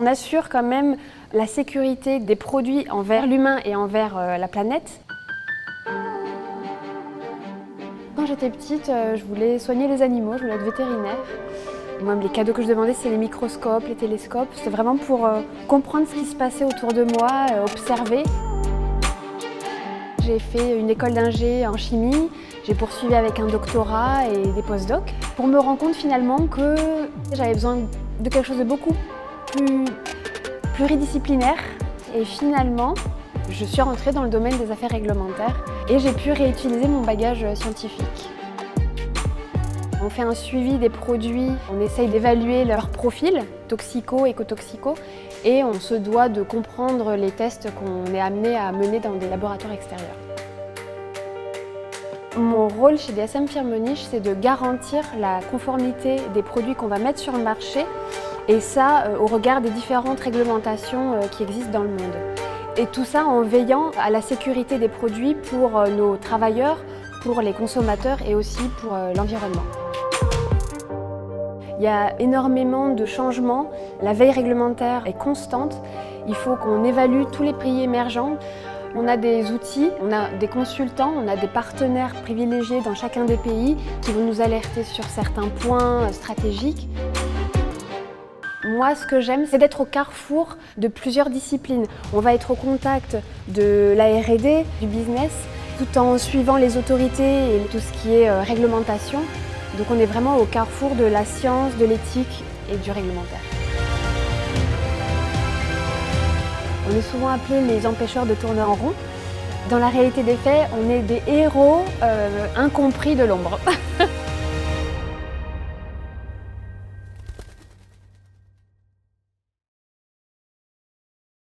On assure quand même la sécurité des produits envers l'humain et envers la planète. Quand j'étais petite, je voulais soigner les animaux, je voulais être vétérinaire. Moi, les cadeaux que je demandais, c'est les microscopes, les télescopes. C'était vraiment pour comprendre ce qui se passait autour de moi, observer. J'ai fait une école d'ingé en chimie, j'ai poursuivi avec un doctorat et des post-docs pour me rendre compte finalement que j'avais besoin de quelque chose de beaucoup plus pluridisciplinaire. Et finalement, je suis rentrée dans le domaine des affaires réglementaires et j'ai pu réutiliser mon bagage scientifique. On fait un suivi des produits, on essaye d'évaluer leur profil, toxico, écotoxico, et on se doit de comprendre les tests qu'on est amené à mener dans des laboratoires extérieurs. Mon rôle chez DSM Firmenich, c'est de garantir la conformité des produits qu'on va mettre sur le marché, et ça au regard des différentes réglementations qui existent dans le monde. Et tout ça en veillant à la sécurité des produits pour nos travailleurs, pour les consommateurs et aussi pour l'environnement. Il y a énormément de changements, la veille réglementaire est constante, il faut qu'on évalue tous les pays émergents. On a des outils, on a des consultants, on a des partenaires privilégiés dans chacun des pays qui vont nous alerter sur certains points stratégiques. Moi, ce que j'aime, c'est d'être au carrefour de plusieurs disciplines. On va être au contact de la R&D, du business, tout en suivant les autorités et tout ce qui est réglementation. Donc on est vraiment au carrefour de la science, de l'éthique et du réglementaire. On est souvent appelés les empêcheurs de tourner en rond. Dans la réalité des faits, on est des héros incompris de l'ombre.